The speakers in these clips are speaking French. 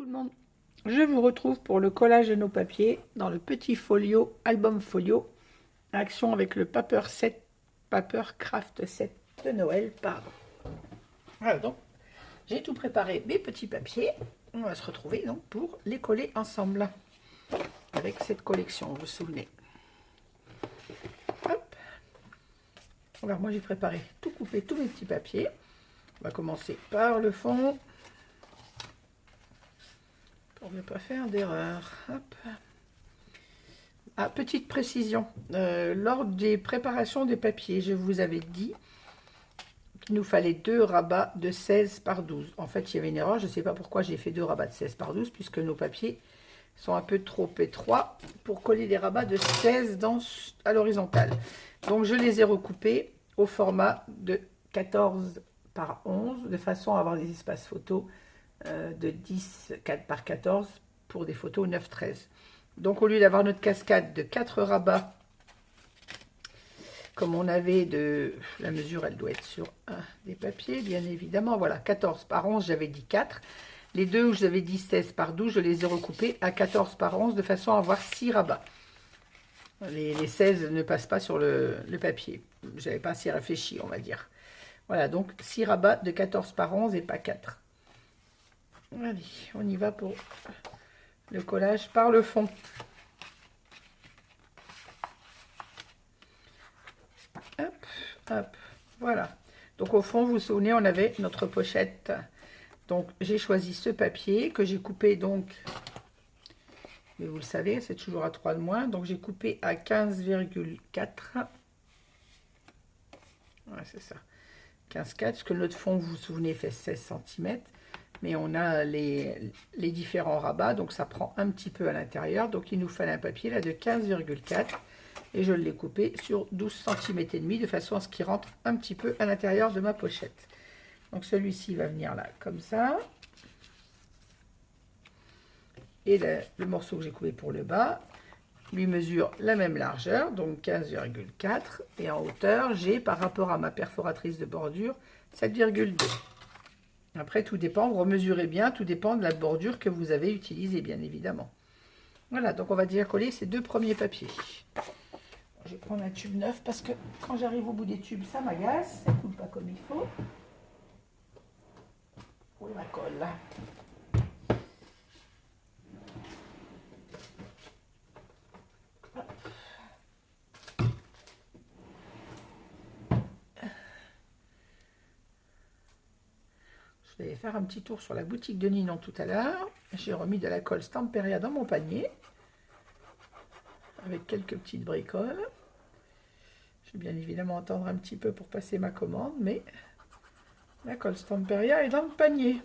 tout le monde, je vous retrouve pour le collage de nos papiers dans le petit folio, album folio, action avec le Paper Craft set de Noël, pardon. Voilà, donc j'ai tout préparé, mes petits papiers. On va se retrouver donc pour les coller ensemble avec cette collection, vous vous souvenez. Hop. Alors moi j'ai préparé tout couper, tous mes petits papiers. On va commencer par le fond pour ne pas faire d'erreur. Ah, petite précision, lors des préparations des papiers, je vous avais dit qu'il nous fallait 2 rabats de 16 par 12. En fait, il y avait une erreur, je ne sais pas pourquoi j'ai fait 2 rabats de 16 par 12, puisque nos papiers sont un peu trop étroits pour coller des rabats de 16 à l'horizontale. Donc, je les ai recoupés au format de 14 par 11, de façon à avoir des espaces photos de 10 par 14 pour des photos 9-13. Donc, au lieu d'avoir notre cascade de 4 rabats, comme on avait de... La mesure, elle doit être sur un des papiers, bien évidemment. Voilà, 14 par 11, j'avais dit 4. Les deux où j'avais dit 16 par 12, je les ai recoupés à 14 par 11, de façon à avoir 6 rabats. Les 16 ne passent pas sur le papier. Je n'avais pas assez réfléchi, on va dire. Voilà, donc 6 rabats de 14 par 11 et pas 4. Allez, on y va pour le collage par le fond. Hop, hop, voilà. Donc au fond, vous vous souvenez, on avait notre pochette. Donc j'ai choisi ce papier que j'ai coupé donc, mais vous le savez, c'est toujours à 3 de moins. Donc j'ai coupé à 15,4. Ouais, c'est ça. 15,4, parce que notre fond, vous vous souvenez, fait 16 cm. Mais on a les différents rabats, donc ça prend un petit peu à l'intérieur. Donc il nous fallait un papier là de 15,4. Et je l'ai coupé sur 12 cm et demi, de façon à ce qu'il rentre un petit peu à l'intérieur de ma pochette. Donc celui-ci va venir là, comme ça. Et le morceau que j'ai coupé pour le bas lui mesure la même largeur, donc 15,4. Et en hauteur, j'ai, par rapport à ma perforatrice de bordure, 7,2. Après, tout dépend, vous remesurez bien, tout dépend de la bordure que vous avez utilisée, bien évidemment. Voilà, donc on va déjà coller ces 2 premiers papiers. Je vais prendre un tube neuf parce que quand j'arrive au bout des tubes, ça m'agace, ça ne coule pas comme il faut. Où est ma colle là? Je vais faire un petit tour sur la boutique de Ninon tout à l'heure. J'ai remis de la colle Stamperia dans mon panier avec quelques petites bricoles. Je vais bien évidemment attendre un petit peu pour passer ma commande, mais la colle Stamperia est dans le panier.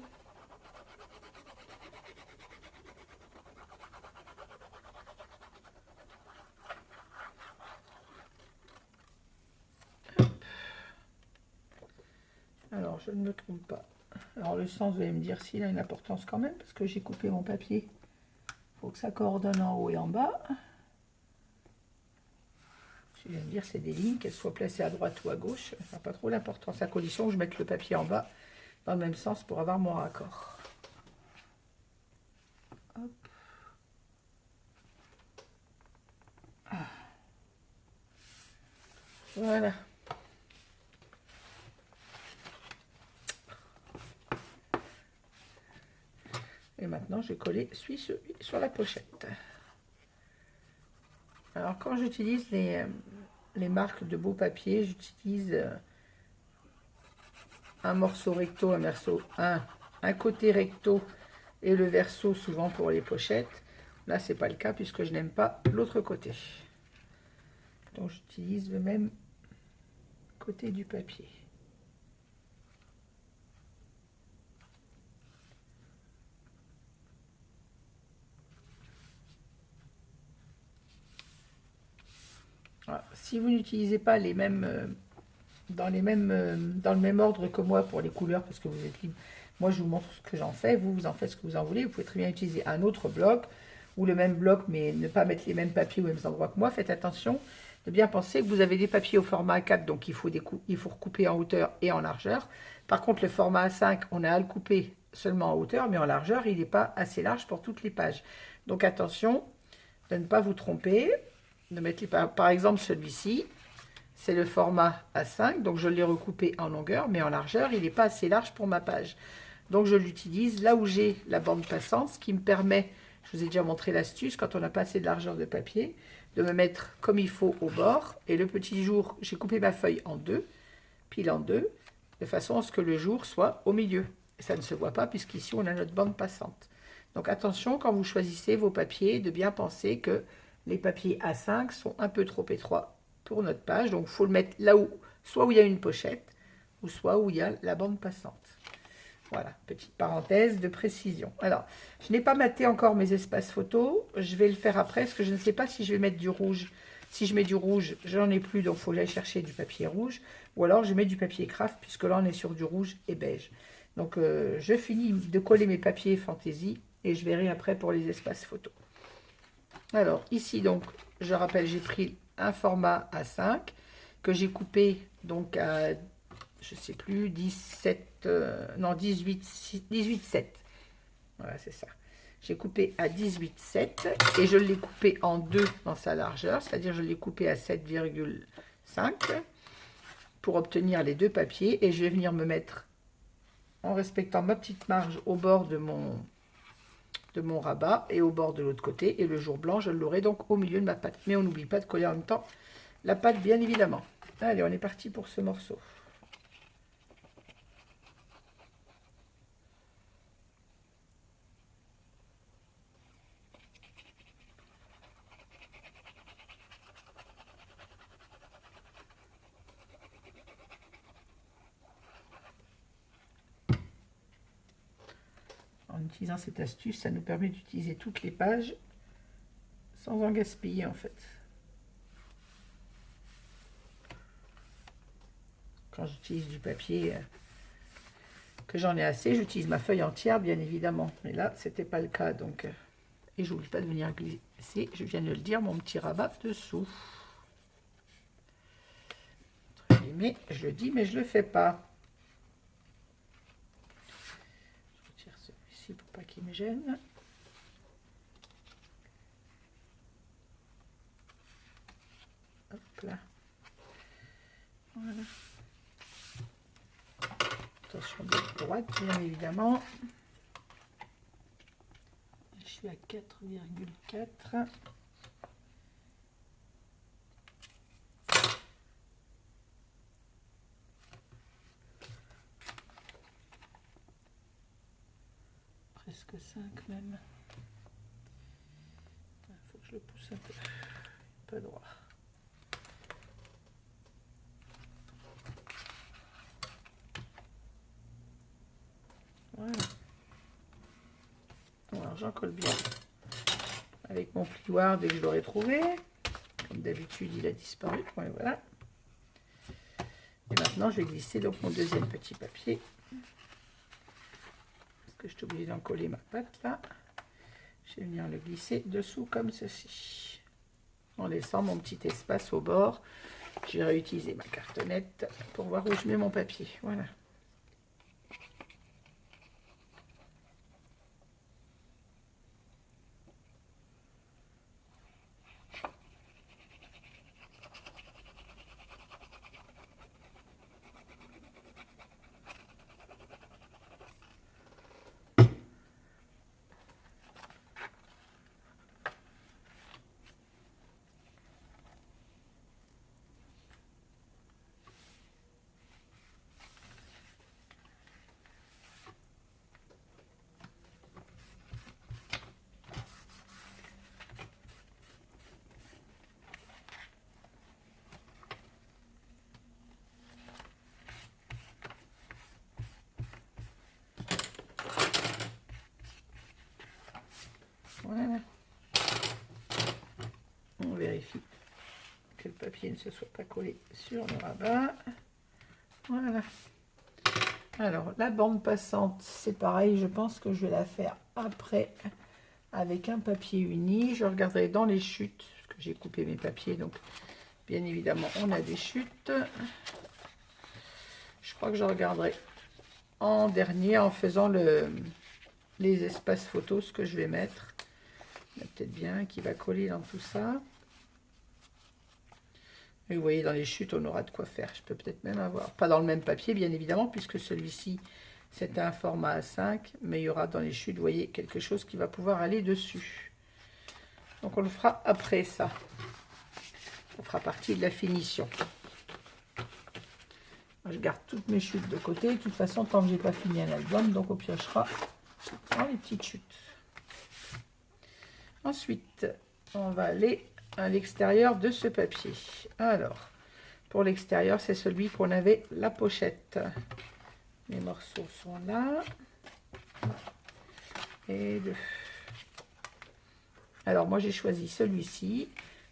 Alors, je ne me trompe pas. Alors, le sens, vous allez me dire s'il a une importance quand même, parce que j'ai coupé mon papier. Il faut que ça coordonne en haut et en bas. Je viens de dire, c'est des lignes, qu'elles soient placées à droite ou à gauche. Ça n'a pas trop d'importance, à condition que je mette le papier en bas dans le même sens pour avoir mon raccord. Hop. Ah. Voilà. Et maintenant, je vais coller celui sur la pochette. Alors, quand j'utilise les marques de beau papier, j'utilise un morceau recto, un côté recto et le verso souvent pour les pochettes. Là, c'est pas le cas puisque je n'aime pas l'autre côté. Donc, j'utilise le même côté du papier. Voilà. Si vous n'utilisez pas les mêmes dans le même ordre que moi pour les couleurs, parce que vous êtes libre, moi je vous montre ce que j'en fais, vous en faites ce que vous en voulez. Vous pouvez très bien utiliser un autre bloc ou le même bloc, mais ne pas mettre les mêmes papiers aux mêmes endroits que moi. Faites attention de bien penser que vous avez des papiers au format A4, donc il faut recouper en hauteur et en largeur. Par contre, le format A5, on a à le couper seulement en hauteur, mais en largeur, il n'est pas assez large pour toutes les pages. Donc attention de ne pas vous tromper, de mettre par exemple celui-ci, c'est le format A5, donc je l'ai recoupé en longueur, mais en largeur, il n'est pas assez large pour ma page. Donc je l'utilise là où j'ai la bande passante, ce qui me permet, je vous ai déjà montré l'astuce, quand on n'a pas assez de largeur de papier, de me mettre comme il faut au bord. Et le petit jour, j'ai coupé ma feuille en deux, pile en deux, de façon à ce que le jour soit au milieu. Et ça ne se voit pas puisqu'ici on a notre bande passante. Donc attention quand vous choisissez vos papiers, de bien penser que les papiers A5 sont un peu trop étroits pour notre page. Donc il faut le mettre là où, soit où il y a une pochette, ou soit où il y a la bande passante. Voilà, petite parenthèse de précision. Alors, je n'ai pas maté encore mes espaces photos. Je vais le faire après, parce que je ne sais pas si je vais mettre du rouge. Si je mets du rouge, j'en ai plus, donc il faut que j'aille chercher du papier rouge. Ou alors, je mets du papier craft, puisque là, on est sur du rouge et beige. Donc, je finis de coller mes papiers fantaisie, et je verrai après pour les espaces photos. Alors, ici, donc, je rappelle, j'ai pris un format A5, que j'ai coupé, donc, à... je sais plus, 17, non 18,7. Voilà, c'est ça. J'ai coupé à 18,7 et je l'ai coupé en deux dans sa largeur, c'est-à-dire je l'ai coupé à 7,5 pour obtenir les deux papiers. Et je vais venir me mettre, en respectant ma petite marge, au bord de mon rabat et au bord de l'autre côté. Et le jour blanc, je l'aurai donc au milieu de ma pâte. Mais on n'oublie pas de coller en même temps la pâte, bien évidemment. Allez, on est parti pour ce morceau. En utilisant cette astuce, ça nous permet d'utiliser toutes les pages sans en gaspiller en fait. Quand j'utilise du papier que j'en ai assez, j'utilise ma feuille entière bien évidemment. Mais là, c'était pas le cas donc. Et j'oublie pas de venir glisser, je viens de le dire, mon petit rabat dessous. Mais je le dis, mais je le fais pas. Je retire celui-ci pour pas qu'il me gêne. Hop là. Voilà. Attention de droite, bien évidemment. Je suis à 4,4. Presque 5 même. Il faut que je le pousse un peu droit. Voilà. Alors j'en colle bien avec mon plioir dès que je l'aurai trouvé. Comme d'habitude, il a disparu. Ouais, voilà. Et maintenant, je vais glisser donc mon deuxième petit papier. Parce que je suis obligée d'en coller ma pâte là. Je vais venir le glisser dessous comme ceci. En laissant mon petit espace au bord. J'ai réutilisé ma cartonnette pour voir où je mets mon papier. Voilà. Voilà. On vérifie que le papier ne se soit pas collé sur le rabat. Voilà. Alors, la bande passante, c'est pareil. Je pense que je vais la faire après avec un papier uni. Je regarderai dans les chutes, parce que j'ai coupé mes papiers. Donc, bien évidemment, on a des chutes. Je crois que je regarderai en dernier en faisant les espaces photos, ce que je vais mettre. Il y a peut-être bien qui va coller dans tout ça. Et vous voyez, dans les chutes, on aura de quoi faire. Je peux peut-être même avoir, pas dans le même papier, bien évidemment, puisque celui-ci, c'est un format A5, mais il y aura dans les chutes, vous voyez, quelque chose qui va pouvoir aller dessus. Donc, on le fera après ça. Ça fera partie de la finition. Je garde toutes mes chutes de côté. De toute façon, tant que j'ai pas fini un album, donc on piochera dans les petites chutes. Ensuite, on va aller à l'extérieur de ce papier. Alors, pour l'extérieur, c'est celui qu'on avait la pochette. Les morceaux sont là. Et deux. Alors, moi, j'ai choisi celui-ci.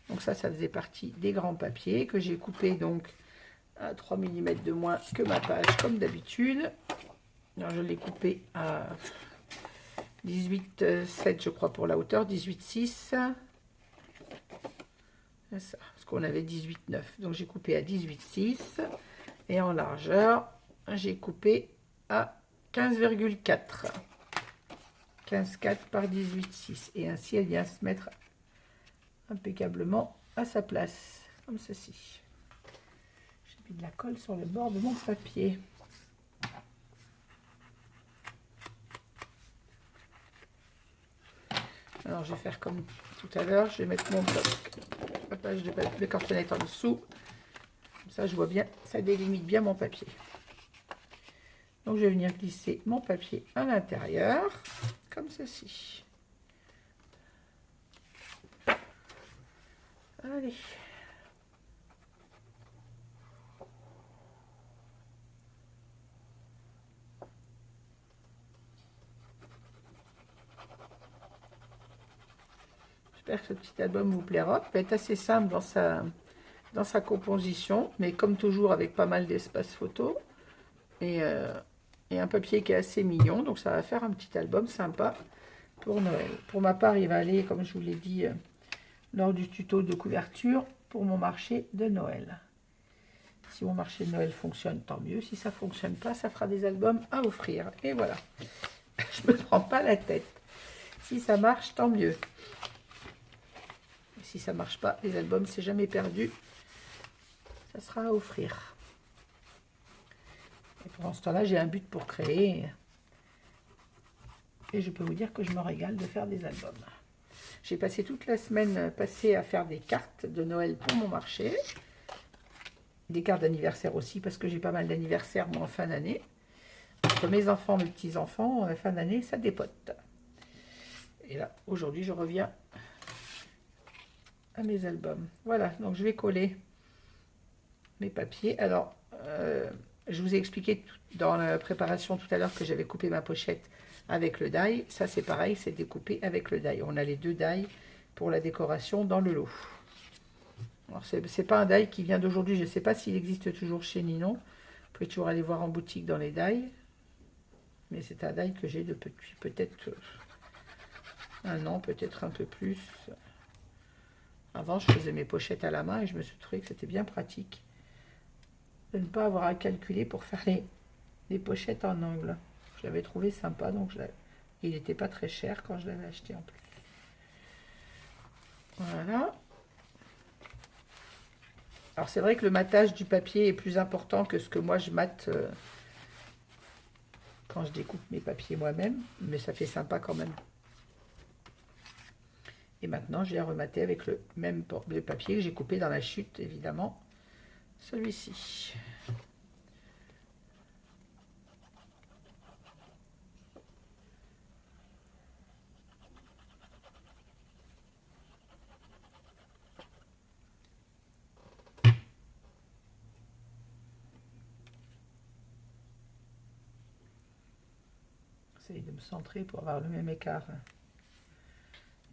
Donc ça faisait partie des grands papiers que j'ai coupé donc à 3 mm de moins que ma page, comme d'habitude. Alors, je l'ai coupé à 18,7 je crois pour la hauteur, 18,6. C'est ça, parce qu'on avait 18,9. Donc j'ai coupé à 18,6. Et en largeur, j'ai coupé à 15,4. 15,4 par 18,6. Et ainsi, elle vient se mettre impeccablement à sa place, comme ceci. J'ai mis de la colle sur le bord de mon papier. Alors, je vais faire comme tout à l'heure. Je vais mettre ma page de cartonnette en dessous. Comme ça, je vois bien, ça délimite bien mon papier. Donc, je vais venir glisser mon papier à l'intérieur, comme ceci. Allez. J'espère que ce petit album vous plaira. Il va être assez simple dans sa composition, mais comme toujours avec pas mal d'espace photo et un papier qui est assez mignon. Donc ça va faire un petit album sympa pour Noël. Pour ma part, il va aller, comme je vous l'ai dit lors du tuto de couverture, pour mon marché de Noël. Si mon marché de Noël fonctionne, tant mieux. Si ça ne fonctionne pas, ça fera des albums à offrir. Et voilà. Je ne me prends pas la tête. Si ça marche, tant mieux. Et si ça ne marche pas, les albums, c'est jamais perdu. Ça sera à offrir. Et pendant ce temps-là, j'ai un but pour créer. Et je peux vous dire que je me régale de faire des albums. J'ai passé toute la semaine passée à faire des cartes de Noël pour mon marché. Des cartes d'anniversaire aussi, parce que j'ai pas mal d'anniversaires, moi, en fin d'année. Entre mes enfants, mes petits-enfants, en fin d'année, ça dépote. Et là, aujourd'hui, je reviens à mes albums. Voilà, donc je vais coller mes papiers. Alors, je vous ai expliqué dans la préparation tout à l'heure que j'avais coupé ma pochette avec le die. Ça, c'est pareil, c'est découpé avec le die. On a les deux die pour la décoration dans le lot. Alors, c'est pas un die qui vient d'aujourd'hui. Je ne sais pas s'il existe toujours chez Ninon. Vous pouvez toujours aller voir en boutique dans les die. Mais c'est un die que j'ai depuis peut-être un an, peut-être un peu plus. Avant, je faisais mes pochettes à la main et je me suis trouvé que c'était bien pratique de ne pas avoir à calculer pour faire les pochettes en angle. Je l'avais trouvé sympa, donc il n'était pas très cher quand je l'avais acheté en plus. Voilà. Alors c'est vrai que le matage du papier est plus important que ce que moi je mate quand je découpe mes papiers moi-même, mais ça fait sympa quand même. Et maintenant, je vais remater avec le même papier que j'ai coupé dans la chute, évidemment, celui-ci. J'essaie de me centrer pour avoir le même écart.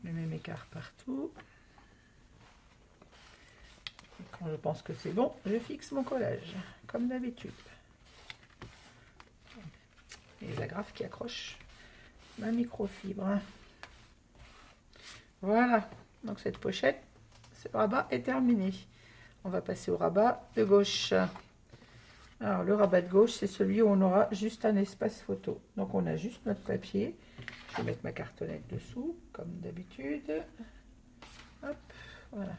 Le même écart partout. Et quand je pense que c'est bon, je fixe mon collage, comme d'habitude. Les agrafes qui accrochent ma microfibre. Voilà, donc cette pochette, ce rabat est terminé. On va passer au rabat de gauche. Alors, le rabat de gauche, c'est celui où on aura juste un espace photo. Donc, on a juste notre papier. Je vais mettre ma cartonnette dessous, comme d'habitude. Hop, voilà.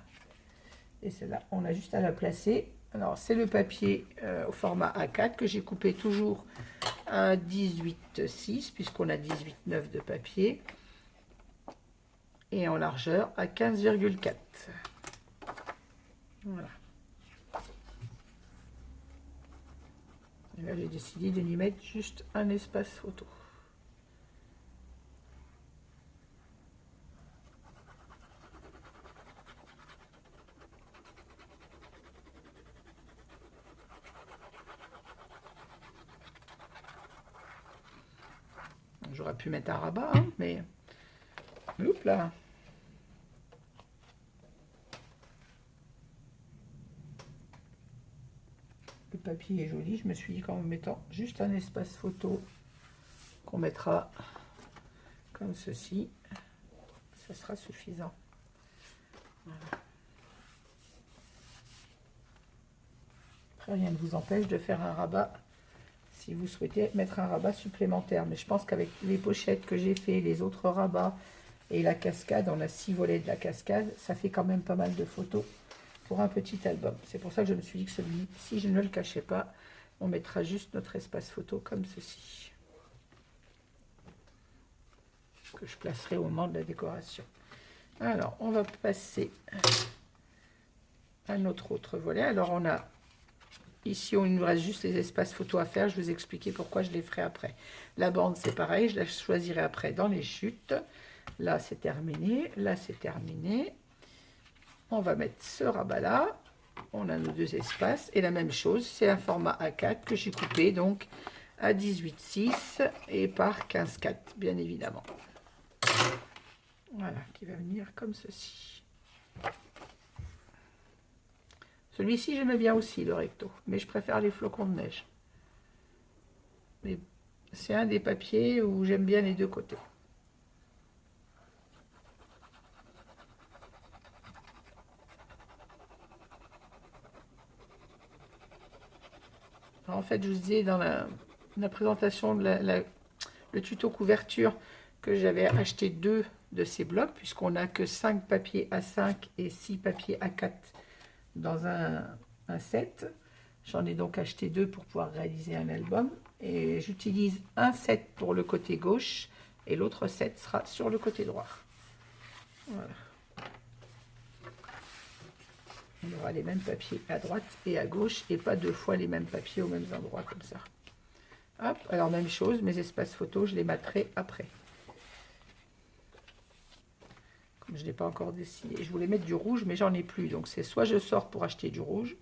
Et celle-là, on a juste à la placer. Alors, c'est le papier au format A4 que j'ai coupé toujours à 18,6 puisqu'on a 18,9 de papier. Et en largeur à 15,4. Voilà. Et là, j'ai décidé de lui mettre juste un espace photo. J'aurais pu mettre un rabat, hein, mais... Oups là. Le papier est joli, je me suis dit qu'en mettant juste un espace photo qu'on mettra comme ceci, ça sera suffisant. Voilà. Après, rien ne vous empêche de faire un rabat si vous souhaitez mettre un rabat supplémentaire. Mais je pense qu'avec les pochettes que j'ai fait, les autres rabats et la cascade, on a 6 volets de la cascade, ça fait quand même pas mal de photos pour un petit album. C'est pour ça que je me suis dit que celui-ci, je ne le cachais pas, on mettra juste notre espace photo comme ceci, que je placerai au moment de la décoration. Alors, on va passer à notre autre volet. Alors, on a ici, il nous reste juste les espaces photos à faire. Je vais vous expliquer pourquoi je les ferai après. La bande, c'est pareil, je la choisirai après dans les chutes. Là, c'est terminé. Là, c'est terminé. On va mettre ce rabat-là. On a nos deux espaces. Et la même chose, c'est un format A4 que j'ai coupé donc à 18,6 et par 15,4, bien évidemment. Voilà, qui va venir comme ceci. Celui-ci, j'aimais bien aussi, le recto, mais je préfère les flocons de neige. Mais c'est un des papiers où j'aime bien les deux côtés. Alors, en fait, je vous disais dans la présentation de le tuto couverture que j'avais acheté 2 de ces blocs, puisqu'on n'a que 5 papiers A5 et 6 papiers A4 dans un set. J'en ai donc acheté 2 pour pouvoir réaliser un album. Et j'utilise un set pour le côté gauche et l'autre set sera sur le côté droit. Voilà. On aura les mêmes papiers à droite et à gauche et pas 2 fois les mêmes papiers aux mêmes endroits comme ça. Hop, alors même chose, mes espaces photos, je les mettrai après. Comme je ne l'ai pas encore décidé. Je voulais mettre du rouge, mais j'en ai plus. Donc c'est soit je sors pour acheter du rouge,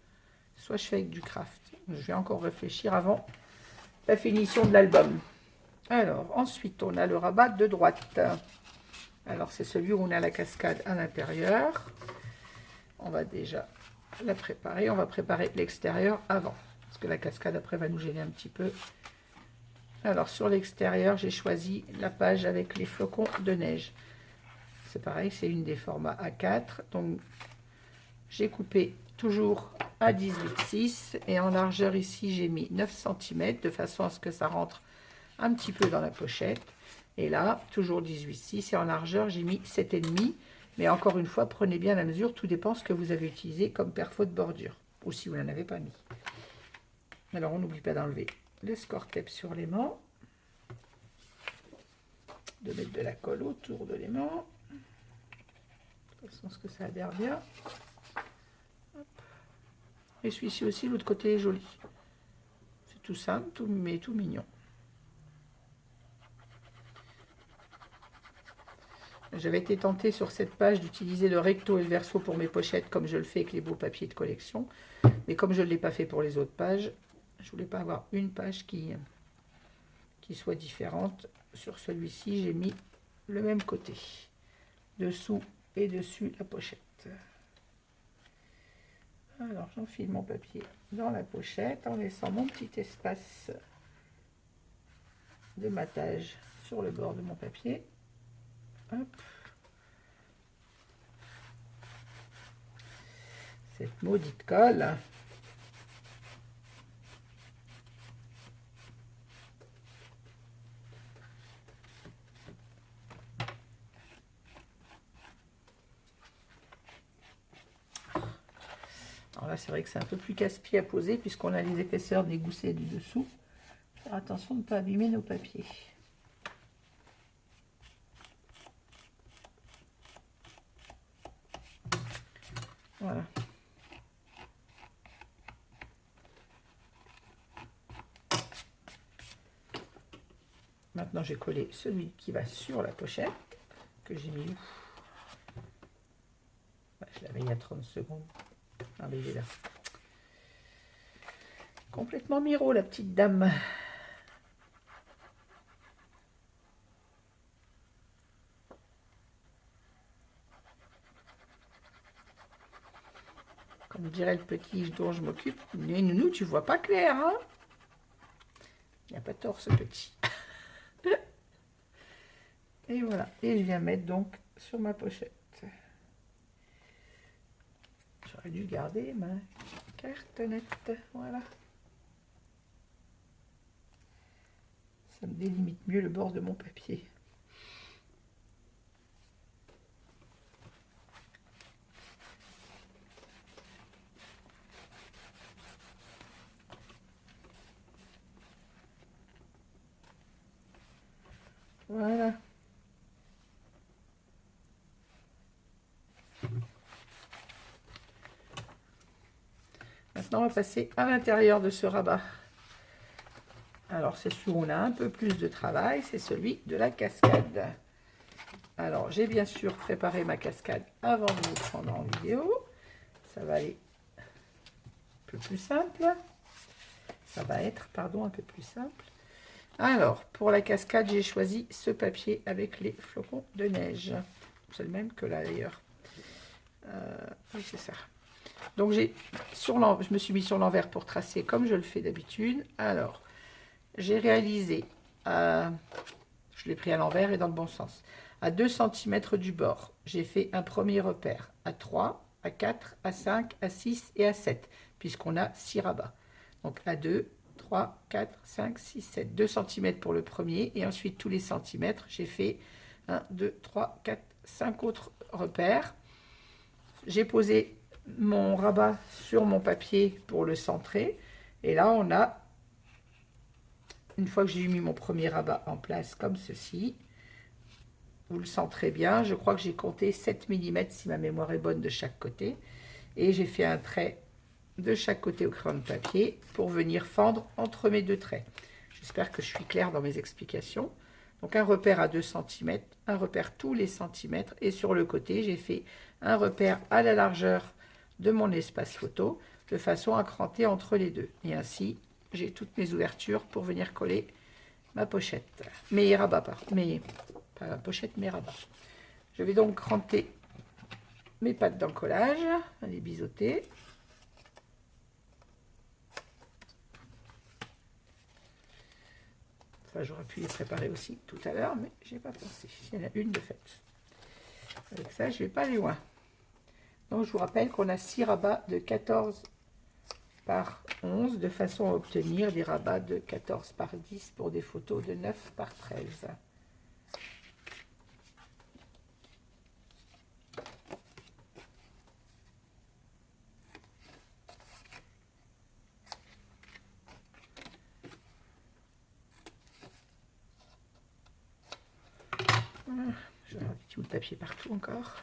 soit je fais avec du craft. Je vais encore réfléchir avant la finition de l'album. Alors, ensuite, on a le rabat de droite. Alors, c'est celui où on a la cascade à l'intérieur. On va déjà la préparer. On va préparer l'extérieur avant, parce que la cascade, après, va nous gêner un petit peu. Alors, sur l'extérieur, j'ai choisi la page avec les flocons de neige. C'est pareil, c'est une des formats A4. Donc, j'ai coupé toujours à 18,6 et en largeur ici, j'ai mis 9 cm de façon à ce que ça rentre un petit peu dans la pochette. Et là, toujours 18,6 et en largeur, j'ai mis 7,5. Mais encore une fois, prenez bien la mesure, tout dépend ce que vous avez utilisé comme perfo de bordure ou si vous n'en avez pas mis. Alors, on n'oublie pas d'enlever le score tape sur l'aimant, de mettre de la colle autour de l'aimant. De toute façon, ce que ça adhère bien. Hop. Et celui-ci aussi, l'autre côté est joli. C'est tout simple, mais tout mignon. J'avais été tentée sur cette page d'utiliser le recto et le verso pour mes pochettes, comme je le fais avec les beaux papiers de collection. Mais comme je ne l'ai pas fait pour les autres pages, je ne voulais pas avoir une page qui soit différente. Sur celui-ci, j'ai mis le même côté. Dessous et dessus la pochette. Alors, j'enfile mon papier dans la pochette en laissant mon petit espace de matage sur le bord de mon papier. Hop. Cette maudite colle. Alors là, c'est vrai que c'est un peu plus casse-pied à poser puisqu'on a les épaisseurs des goussets du dessous. Faire attention de ne pas abîmer nos papiers. Voilà. Maintenant, j'ai collé celui qui va sur la pochette, que j'ai mis où? Je l'avais il y a 30 secondes. Ah, mais il est là. Complètement miro, la petite dame. Comme dirait le petit dont je m'occupe, mais nounou, tu vois pas clair, hein? Il n'y a pas tort, ce petit. Et voilà. Et je viens mettre donc sur ma pochette. J'aurais dû garder ma cartonnette. Voilà. Ça me délimite mieux le bord de mon papier. Voilà. Maintenant, on va passer à l'intérieur de ce rabat. Alors, c'est celui où on a un peu plus de travail, c'est celui de la cascade. Alors, j'ai bien sûr préparé ma cascade avant de vous prendre en vidéo. Ça va aller un peu plus simple. Ça va être, pardon, un peu plus simple. Alors, pour la cascade, j'ai choisi ce papier avec les flocons de neige. C'est le même que là, d'ailleurs. Oui, c'est ça. Donc, je me suis mis sur l'envers pour tracer comme je le fais d'habitude. Alors, j'ai réalisé, je l'ai pris à l'envers et dans le bon sens, à 2 cm du bord. J'ai fait un premier repère à 3, à 4, à 5, à 6 et à 7, puisqu'on a 6 rabats. Donc, à 2, 3, 4, 5, 6, 7. 2 cm pour le premier et ensuite tous les centimètres, j'ai fait 1, 2, 3, 4, 5 autres repères. J'ai posé mon rabat sur mon papier pour le centrer. Et là, on a, une fois que j'ai mis mon premier rabat en place comme ceci, vous le centrez bien. Je crois que j'ai compté 7 mm si ma mémoire est bonne de chaque côté. Et j'ai fait un trait de chaque côté au crayon de papier pour venir fendre entre mes deux traits. J'espère que je suis claire dans mes explications. Donc un repère à 2 cm, un repère tous les centimètres et sur le côté j'ai fait un repère à la largeur de mon espace photo de façon à cranter entre les deux. Et ainsi j'ai toutes mes ouvertures pour venir coller ma pochette. Mes rabats, pas la pochette, mes rabats. Je vais donc cranter mes pattes d'encollage, les biseauter. Ça, j'aurais pu les préparer aussi tout à l'heure, mais j'ai pas pensé. Il y en a une de faite. Avec ça, je vais pas aller loin. Donc, je vous rappelle qu'on a 6 rabats de 14 par 11, de façon à obtenir des rabats de 14 par 10 pour des photos de 9 par 13. Voilà. Je vais avoir des petits bouts de papier partout encore.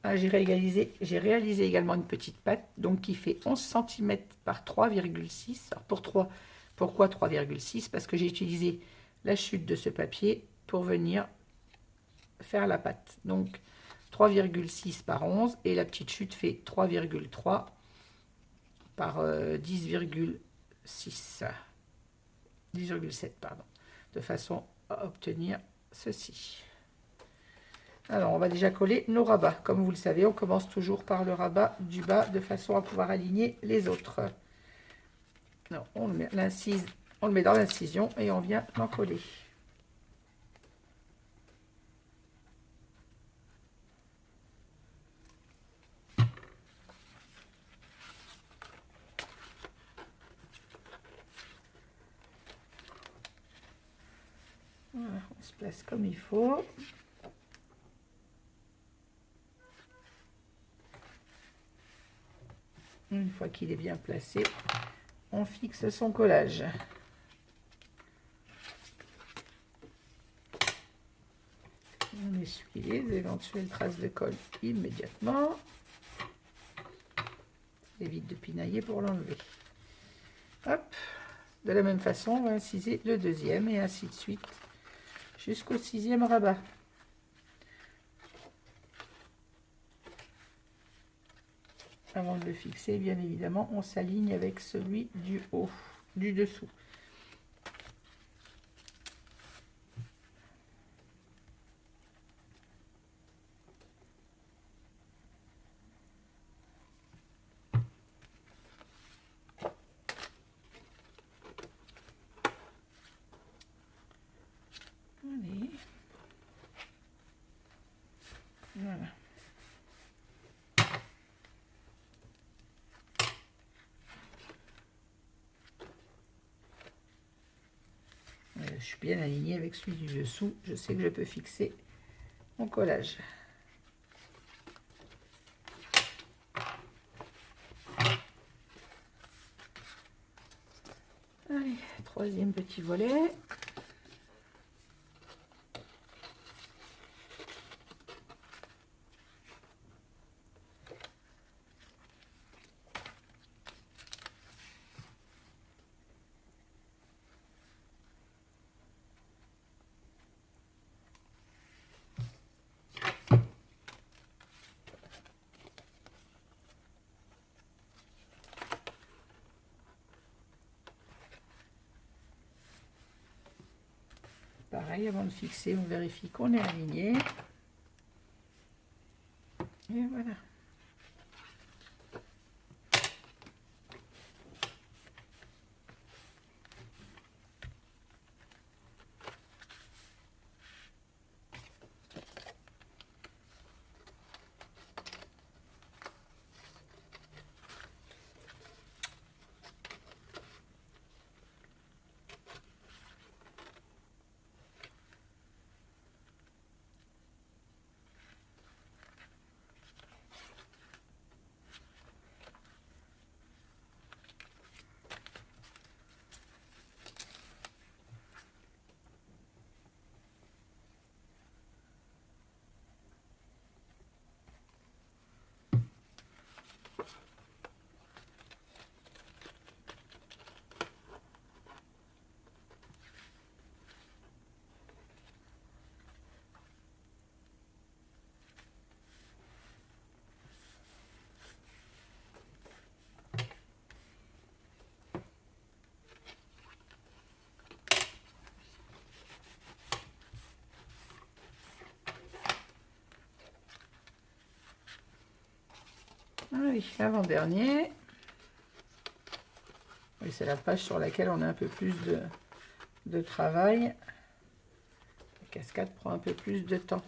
Ah, j'ai réalisé également une petite patte donc qui fait 11 cm par 3,6. Pourquoi 3,6? Parce que j'ai utilisé la chute de ce papier pour venir faire la patte. Donc 3,6 par 11 et la petite chute fait 3,3 par 10,6. 10,7 pardon. De façon à obtenir ceci. Alors, on va déjà coller nos rabats. Comme vous le savez, on commence toujours par le rabat du bas de façon à pouvoir aligner les autres. Alors, on le met dans l'incision et on vient en coller. Voilà, on se place comme il faut. fois qu'il est bien placé, on fixe son collage. On essuie les éventuelles traces de colle immédiatement. Évite de pinailler pour l'enlever. Hop, de la même façon, on va inciser le deuxième et ainsi de suite jusqu'au 6e rabat. Avant de le fixer, bien évidemment, on s'aligne avec celui du haut, du dessous. Allez. Voilà. Je suis bien alignée avec celui du dessous. Je sais que je peux fixer mon collage. Allez, troisième petit volet. Pareil, avant de fixer, on vérifie qu'on est aligné. Et voilà. Allez, l'avant-dernier. Oui, c'est la page sur laquelle on a un peu plus de travail. La cascade prend un peu plus de temps.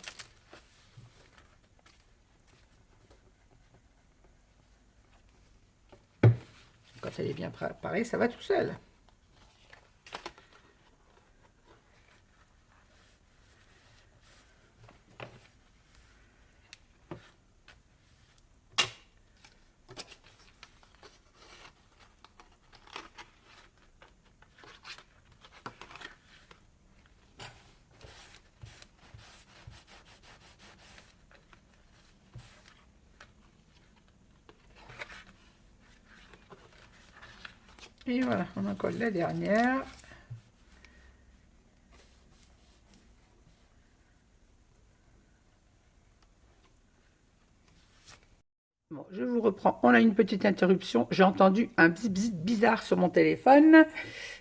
Quand elle est bien préparée, ça va tout seul. Et voilà, on en colle la dernière. Bon, je vous reprends. On a une petite interruption. J'ai entendu un bzz bzz bizarre sur mon téléphone.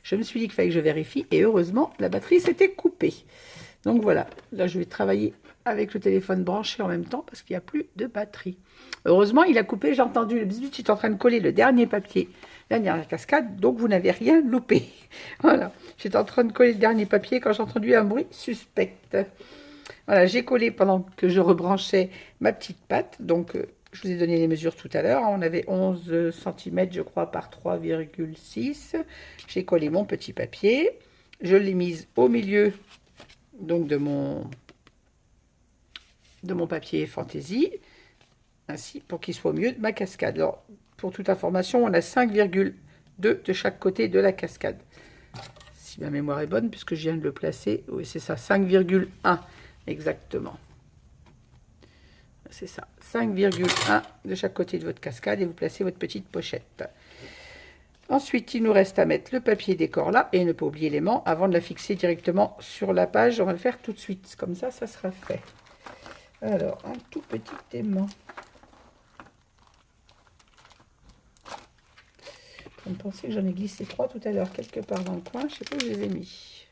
Je me suis dit qu'il fallait que je vérifie. Et heureusement, la batterie s'était coupée. Donc voilà, là je vais travailler avec le téléphone branché en même temps parce qu'il n'y a plus de batterie. Heureusement, il a coupé. J'ai entendu le bzz bzz. J'étais en train de coller le dernier papier, la dernière cascade. Donc vous n'avez rien loupé. Voilà, j'étais en train de coller le dernier papier quand j'ai entendu un bruit suspect. Voilà, j'ai collé pendant que je rebranchais ma petite pâte. Donc, je vous ai donné les mesures tout à l'heure. On avait 11 cm, je crois, par 3,6. J'ai collé mon petit papier. Je l'ai mise au milieu donc de mon papier fantaisie. Ainsi, pour qu'il soit au milieu de ma cascade. Alors, pour toute information, on a 5,2 de chaque côté de la cascade. Si ma mémoire est bonne, puisque je viens de le placer. Oui, c'est ça, 5,1 exactement. C'est ça, 5,1 de chaque côté de votre cascade et vous placez votre petite pochette. Ensuite, il nous reste à mettre le papier décor là et ne pas oublier l'aimant avant de la fixer directement sur la page. On va le faire tout de suite, comme ça sera fait. Alors, un tout petit aimant. Je me pensais que j'en ai glissé 3 tout à l'heure, quelque part dans le coin. Je ne sais pas où je les ai mis.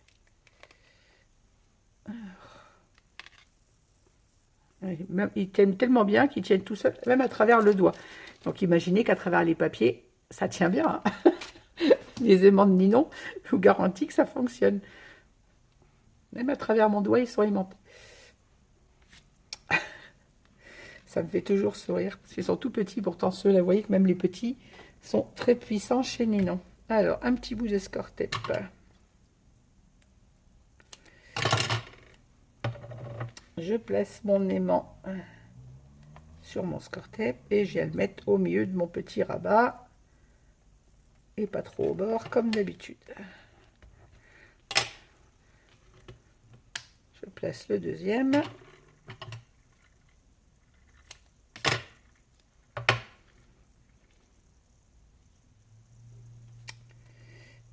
Alors, ils tiennent tellement bien qu'ils tiennent tout seuls, même à travers le doigt. Donc, imaginez qu'à travers les papiers, ça tient bien. Hein. Les aimants de Ninon, je vous garantis que ça fonctionne. Même à travers mon doigt, ils sont aimantés. Ça me fait toujours sourire. Ils sont tout petits, pourtant ceux-là, vous voyez que même les petits sont très puissants chez Ninon. Alors, un petit bout d'escortep. Je place mon aimant sur mon scortep et je viens le mettre au milieu de mon petit rabat. Et pas trop au bord, comme d'habitude. Je place le deuxième.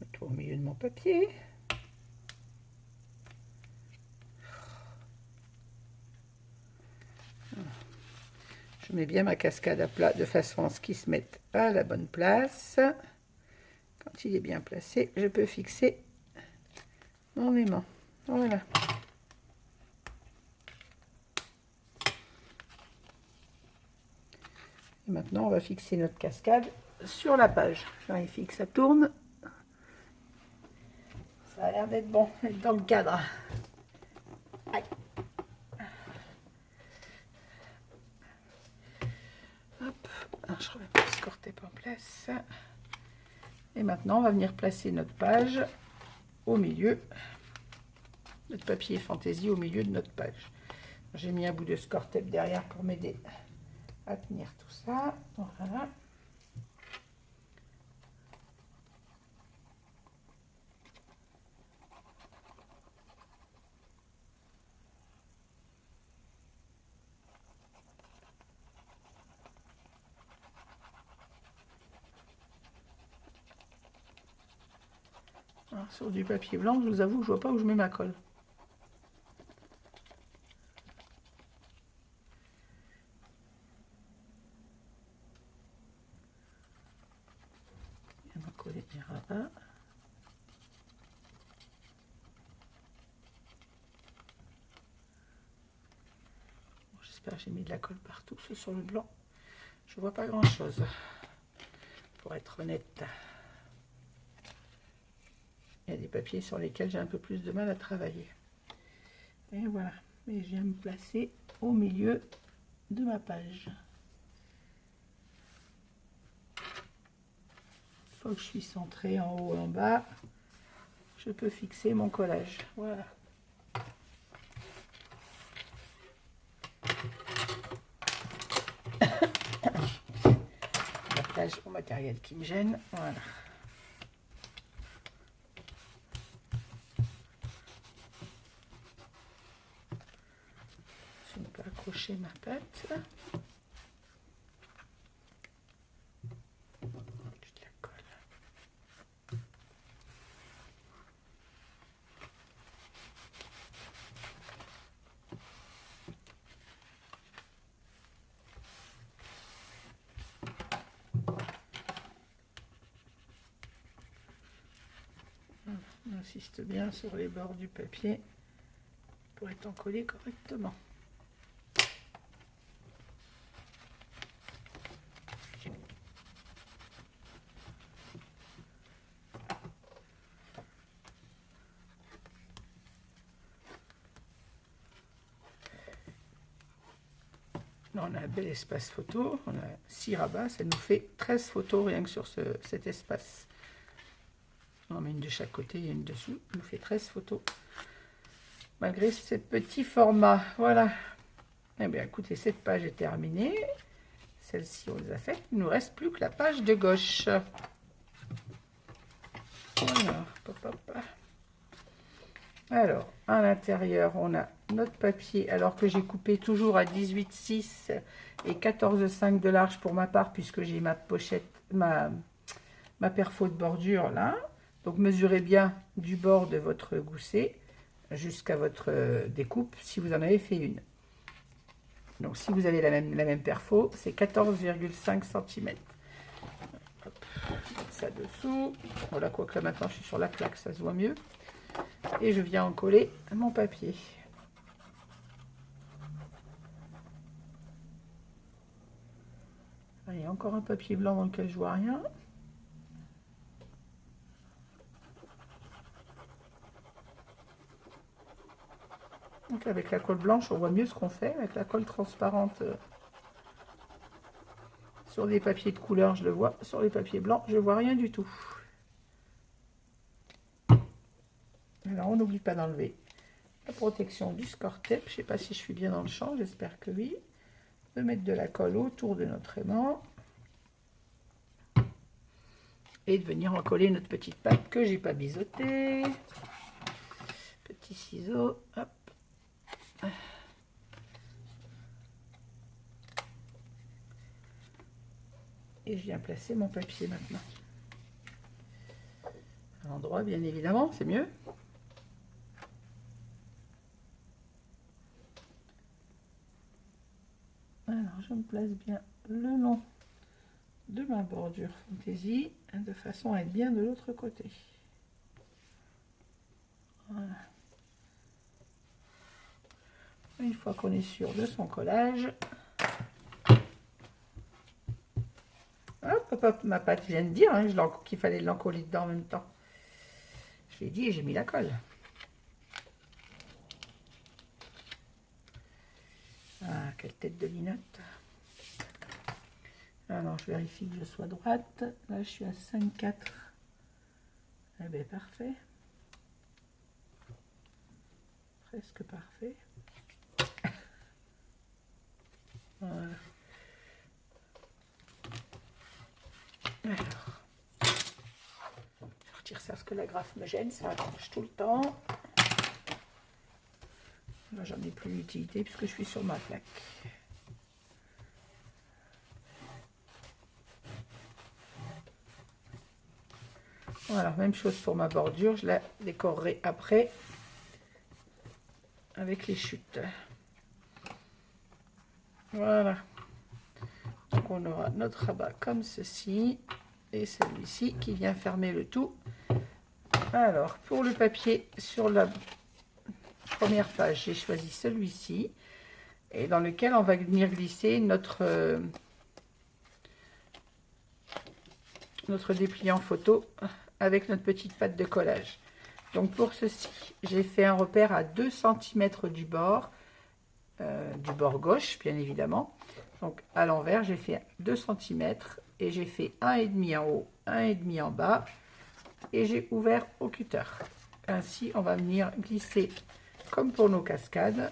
Mets-toi au milieu de mon papier. Je mets bien ma cascade à plat de façon à ce qu'il se mette à la bonne place. Quand il est bien placé, je peux fixer mon aimant. Voilà. Et maintenant, on va fixer notre cascade sur la page. Je vérifie que ça tourne. Ça a l'air d'être bon, d'être dans le cadre. Aïe. Hop. Alors, je remets mon scortep en place. Et maintenant, on va venir placer notre page au milieu. Notre papier fantaisie au milieu de notre page. J'ai mis un bout de scortep derrière pour m'aider à tenir tout ça. Voilà. Alors, sur du papier blanc, je vous avoue, je vois pas où je mets ma colle. On va coller les rabats. Bon, j'espère que j'ai mis de la colle partout, ce sur le blanc. Je vois pas grand chose, pour être honnête. Il y a des papiers sur lesquels j'ai un peu plus de mal à travailler. Et voilà, et je viens me placer au milieu de ma page. Une fois que je suis centrée en haut et en bas, je peux fixer mon collage. Voilà. L'attache au matériel qui me gêne. Voilà. Je peux accrocher ma patte. Juste la colle. On insiste bien sur les bords du papier pour être encollé correctement. Là, on a un bel espace photo, on a 6 rabats, ça nous fait 13 photos rien que sur cet espace. On en met une de chaque côté et une dessous, ça nous fait 13 photos. Malgré ces petits formats, voilà. Eh bien écoutez, cette page est terminée. Celles-ci, on les a faites. Il ne nous reste plus que la page de gauche. Alors, alors, à l'intérieur, on a notre papier, alors que j'ai coupé toujours à 18,6 et 14,5 de large pour ma part, puisque j'ai ma pochette, ma perfo de bordure là. Donc, mesurez bien du bord de votre gousset jusqu'à votre découpe, si vous en avez fait une. Donc, si vous avez la même perfo, c'est 14,5 cm. Ça dessous. Voilà, quoi que là, maintenant, je suis sur la plaque, ça se voit mieux. Et je viens en coller mon papier. Il y a encore un papier blanc dans lequel je vois rien. Donc avec la colle blanche, on voit mieux ce qu'on fait. Avec la colle transparente, sur des papiers de couleur, je le vois. Sur les papiers blancs, je vois rien du tout. Alors, on n'oublie pas d'enlever la protection du score tape. Je ne sais pas si je suis bien dans le champ, j'espère que oui. De mettre de la colle autour de notre aimant. Et de venir en coller notre petite pâte que j'ai pas biseautée. Petit ciseau, hop. Et je viens placer mon papier maintenant. À l'endroit, bien évidemment, c'est mieux. Alors, je me place bien le long de ma bordure fantaisie, de façon à être bien de l'autre côté. Voilà. Une fois qu'on est sûr de son collage, hop, hop, ma pâte vient de dire hein, qu'il fallait l'encoller dedans en même temps. Je l'ai dit et j'ai mis la colle. Ah, quelle tête de linotte. Alors, je vérifie que je sois droite. Là, je suis à 5,4. Eh bien, parfait. Presque parfait. Voilà. Alors, je retire ça parce que la graphe me gêne, ça accroche tout le temps. Là, j'en ai plus d'utilité puisque je suis sur ma plaque. Voilà, même chose pour ma bordure, je la décorerai après avec les chutes. Voilà. Donc on aura notre rabat comme ceci et celui-ci qui vient fermer le tout. Alors pour le papier sur la première page, j'ai choisi celui-ci et dans lequel on va venir glisser notre dépliant photo avec notre petite pâte de collage. Donc pour ceci, j'ai fait un repère à 2 cm du bord gauche, bien évidemment. Donc à l'envers, j'ai fait 2 cm et j'ai fait 1,5 en haut, 1,5 en bas et j'ai ouvert au cutter. Ainsi, on va venir glisser comme pour nos cascades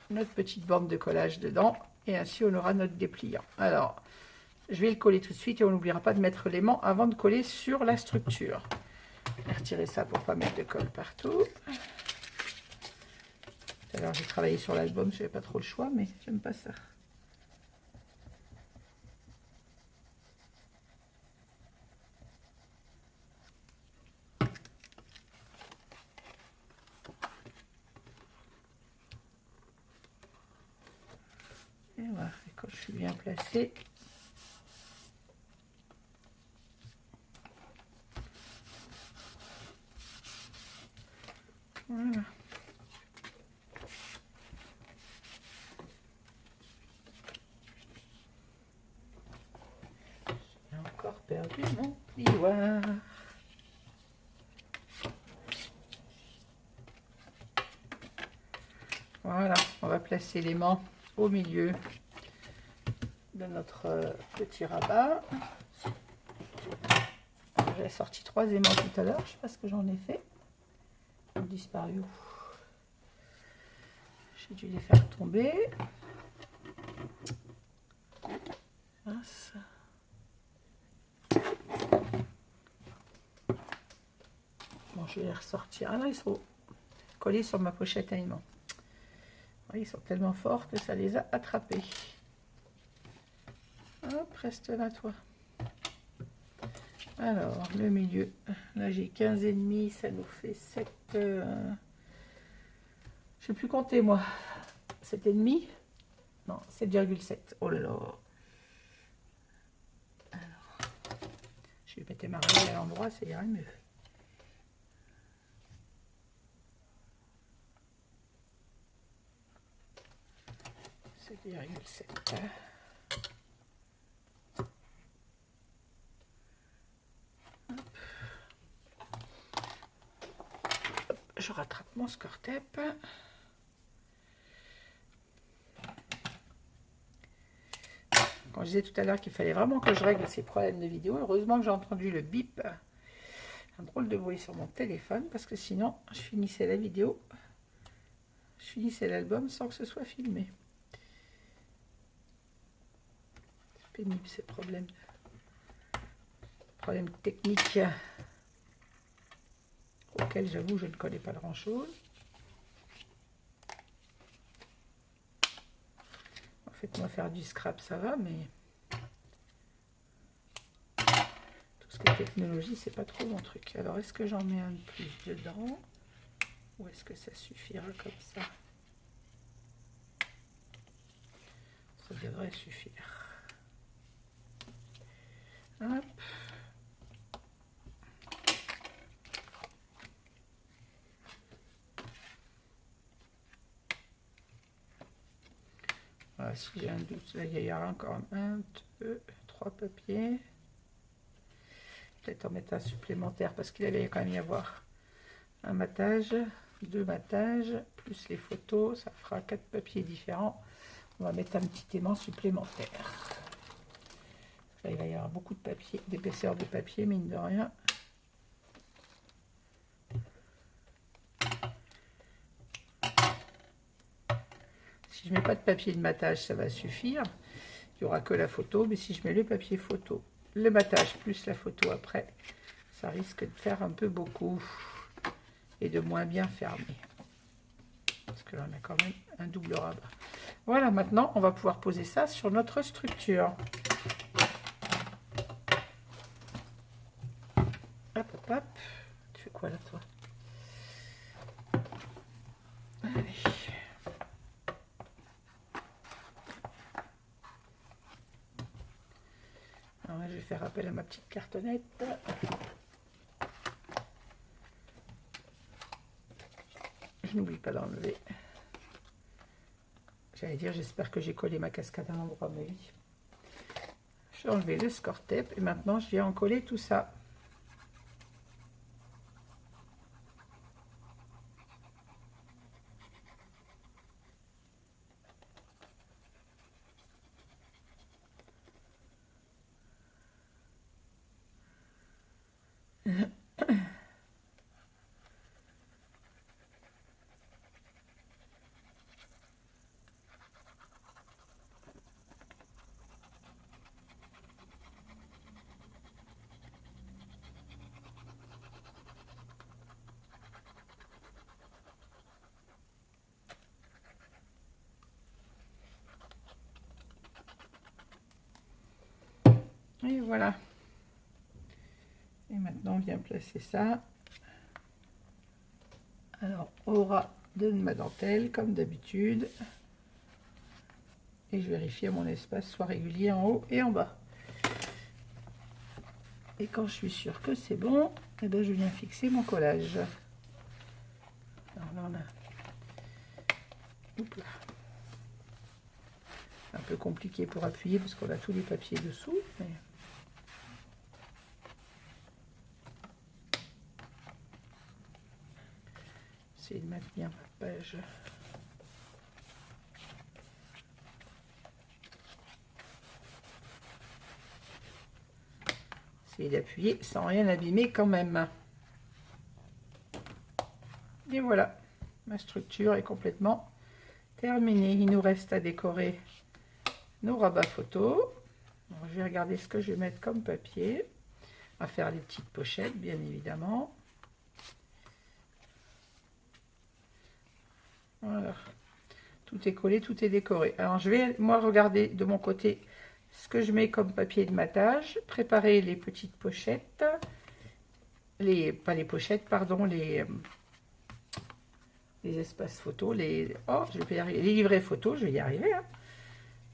notre petite bande de collage dedans et ainsi on aura notre dépliant. Alors, je vais le coller tout de suite et on n'oubliera pas de mettre l'aimant avant de coller sur la structure. Je vais retirer ça pour ne pas mettre de colle partout. Alors j'ai travaillé sur l'album, je n'avais pas trop le choix, mais j'aime pas ça. Et voilà, et quand je suis bien placée, voilà. J'ai encore perdu mon plioir. Voilà, on va placer l'aimant au milieu de notre petit rabat. J'ai sorti 3 aimants tout à l'heure, je ne sais pas ce que j'en ai fait. Ils ont disparu. J'ai dû les faire tomber. mince. Bon, je vais les ressortir. Ah non, ils sont collés sur ma pochette aliment. Oui, ils sont tellement forts que ça les a attrapés. Hop, reste là, toi. Alors, le milieu. Là, j'ai 15,5. Ça nous fait 7... Je ne sais plus compter, moi. 7,5. Non, 7,7. Oh là là. Alors, je vais mettre ma règle à l'endroit, ça ira mieux. C'est 7,7. Je rattrape mon score tape. Quand je disais tout à l'heure qu'il fallait vraiment que je règle ces problèmes de vidéo, heureusement que j'ai entendu le bip, un drôle de bruit sur mon téléphone, parce que sinon je finissais la vidéo, je finissais l'album sans que ce soit filmé. C'est pénible ces problèmes techniques auxquels j'avoue je ne connais pas grand chose. En fait, moi faire du scrap ça va, mais tout ce qui est technologie c'est pas trop mon truc. Alors est-ce que j'en mets un de plus dedans ou est-ce que ça suffira comme ça? Ça devrait suffire. Hop. Voilà, si j'ai un doute, là il y aura encore 1, 2, 3 papiers. Peut-être en mettre un supplémentaire parce qu'il allait quand même y avoir un matage, 2 matages, plus les photos, ça fera 4 papiers différents. On va mettre un petit aimant supplémentaire. Là, il va y avoir beaucoup de papier, d'épaisseur de papier, mine de rien. Si je mets pas de papier de matage, ça va suffire. Il n'y aura que la photo, mais si je mets le papier photo, le matage plus la photo après, ça risque de faire un peu beaucoup et de moins bien fermer. Parce que là, on a quand même un double rabat. Voilà, maintenant, on va pouvoir poser ça sur notre structure. Hop, hop, hop. Tu fais quoi là, toi? Allez. Alors là, je vais faire appel à ma petite cartonnette. Je n'oublie pas d'enlever. J'allais dire, j'espère que j'ai collé ma cascade à l'endroit, mais oui. J'ai enlevé le score tape et maintenant je viens en coller tout ça. Et voilà. Et maintenant, on vient placer ça. Alors, au ras de ma dentelle, comme d'habitude. Et je vérifie que mon espace soit régulier en haut et en bas. Et quand je suis sûre que c'est bon, eh ben, je viens fixer mon collage. Alors là, on a... Oups là. Un peu compliqué pour appuyer parce qu'on a tous les papiers dessous. Mais... Essayer de maintenir ma page. Essayer d'appuyer sans rien abîmer quand même. Et voilà, ma structure est complètement terminée. Il nous reste à décorer nos rabats photos. Alors, je vais regarder ce que je vais mettre comme papier. À faire les petites pochettes, bien évidemment. Voilà. Tout est collé, tout est décoré. Alors, je vais, moi, regarder de mon côté ce que je mets comme papier de matage. Préparer les petites pochettes. Pas les pochettes, pardon, les espaces photos. Je vais y arriver. Les livrets photos, je vais y arriver. Hein.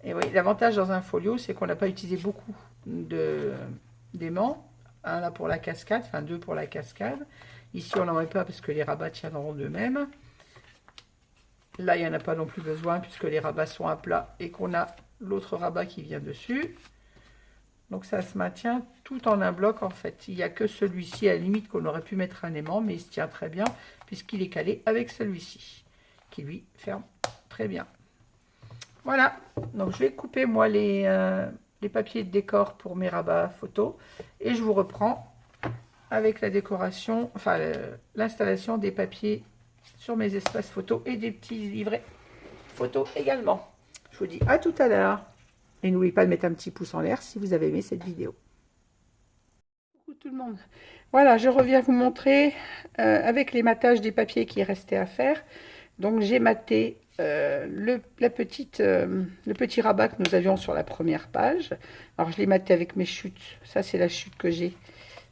Et oui, l'avantage dans un folio, c'est qu'on n'a pas utilisé beaucoup d'aimants. Un là pour la cascade, enfin 2 pour la cascade. Ici, on n'en met pas parce que les rabats tiendront d'eux-mêmes. Là, il n'y en a pas non plus besoin puisque les rabats sont à plat et qu'on a l'autre rabat qui vient dessus. Donc, ça se maintient tout en un bloc en fait. Il n'y a que celui-ci, à la limite, qu'on aurait pu mettre un aimant, mais il se tient très bien puisqu'il est calé avec celui-ci, qui lui ferme très bien. Voilà, donc je vais couper moi les papiers de décor pour mes rabats photos et je vous reprends avec la décoration, enfin l'installation des papiers sur mes espaces photos et des petits livrets photos également. Je vous dis à tout à l'heure et n'oubliez pas de mettre un petit pouce en l'air si vous avez aimé cette vidéo. Coucou tout le monde. Voilà, je reviens vous montrer avec les matages des papiers qui restaient à faire. Donc j'ai maté le petit rabat que nous avions sur la première page. Alors je l'ai maté avec mes chutes. Ça c'est la chute que j'ai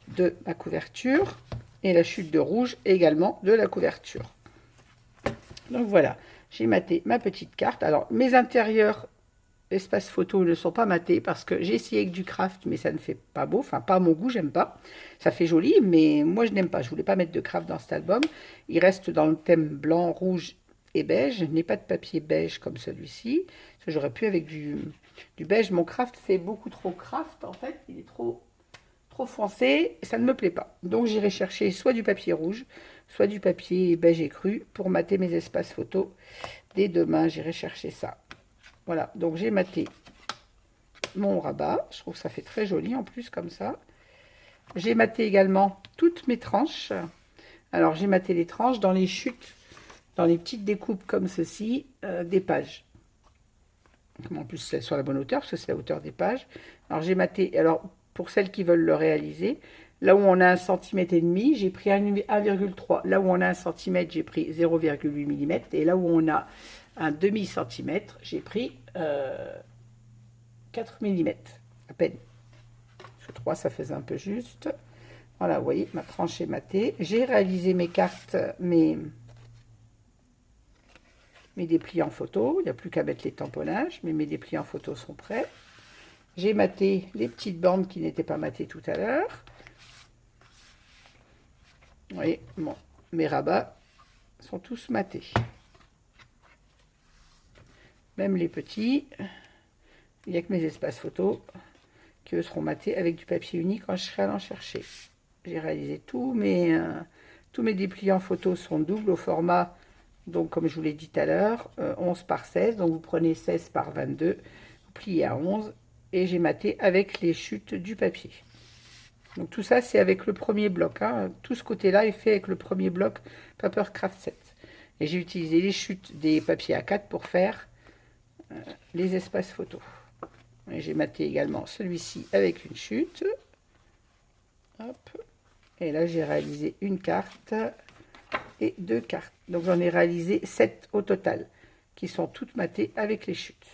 de la couverture. Et la chute de rouge également de la couverture. Donc voilà, j'ai maté ma petite carte. Alors mes intérieurs espace photo ne sont pas matés parce que j'ai essayé avec du craft, mais ça ne fait pas beau. Enfin pas à mon goût, j'aime pas. Ça fait joli, mais moi je n'aime pas. Je voulais pas mettre de craft dans cet album. Il reste dans le thème blanc, rouge et beige. Je n'ai pas de papier beige comme celui-ci. J'aurais pu avec du beige. Mon craft fait beaucoup trop craft en fait. Il est trop foncé et ça ne me plaît pas. Donc j'irai chercher soit du papier rouge, soit du papier beige écru pour mater mes espaces photos. Dès demain, j'irai chercher ça. Voilà, donc j'ai maté mon rabat. Je trouve que ça fait très joli en plus comme ça. J'ai maté également toutes mes tranches. Alors j'ai maté les tranches dans les chutes, dans les petites découpes comme ceci, des pages. En plus, c'est sur la bonne hauteur, parce que c'est la hauteur des pages. Alors j'ai maté, alors pour celles qui veulent le réaliser, là où on a 1,5 cm, j'ai pris 1,3. Là où on a 1 cm, j'ai pris 0,8 mm. Et là où on a un demi-centimètre, j'ai pris 4 mm, à peine. Parce que 3, ça faisait un peu juste. Voilà, vous voyez, ma tranche est matée. J'ai réalisé mes cartes, mes dépliants photo. Il n'y a plus qu'à mettre les tamponnages, mais mes dépliants photo sont prêts. J'ai maté les petites bandes qui n'étaient pas matées tout à l'heure. Vous voyez, bon, mes rabats sont tous matés. Même les petits, il n'y a que mes espaces photos qui eux seront matés avec du papier uni quand je serai allé en chercher. J'ai réalisé tous mes dépliants photos sont doubles au format, donc comme je vous l'ai dit tout à l'heure, 11 par 16. Donc vous prenez 16 par 22, vous pliez à 11 et j'ai maté avec les chutes du papier. Donc tout ça c'est avec le premier bloc. Hein. Tout ce côté-là est fait avec le premier bloc Papercraft 7. Et j'ai utilisé les chutes des papiers A4 pour faire les espaces photos. J'ai maté également celui-ci avec une chute. Hop. Et là, j'ai réalisé une carte et 2 cartes. Donc, j'en ai réalisé 7 au total, qui sont toutes matées avec les chutes.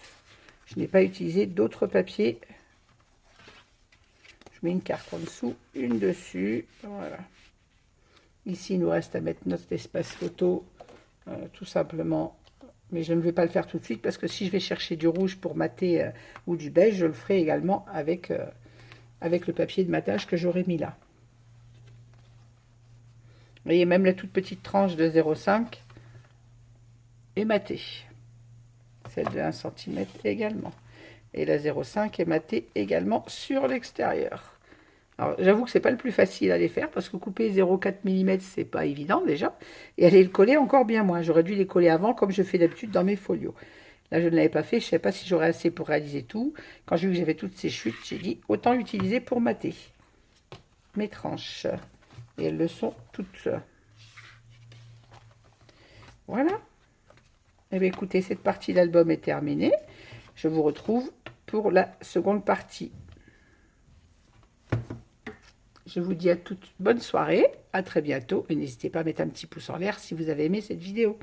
Je n'ai pas utilisé d'autres papiers. Je mets une carte en dessous, une dessus. Voilà. Ici, il nous reste à mettre notre espace photo, tout simplement. Mais je ne vais pas le faire tout de suite parce que si je vais chercher du rouge pour mater ou du beige, je le ferai également avec le papier de matage que j'aurai mis là. Vous voyez, même la toute petite tranche de 0,5 est matée. Celle de 1 cm également. Et la 0,5 est matée également sur l'extérieur. Alors, j'avoue que c'est pas le plus facile à les faire parce que couper 0,4 mm, c'est pas évident déjà. Et aller le coller encore bien moins. J'aurais dû les coller avant comme je fais d'habitude dans mes folios. Là, je ne l'avais pas fait. Je ne sais pas si j'aurais assez pour réaliser tout. Quand j'ai vu que j'avais toutes ces chutes, j'ai dit autant l'utiliser pour mater mes tranches. Et elles le sont toutes. Voilà. Et bien écoutez, cette partie d'album est terminée. Je vous retrouve pour la seconde partie. Je vous dis à toutes bonne soirée, à très bientôt et n'hésitez pas à mettre un petit pouce en l'air si vous avez aimé cette vidéo.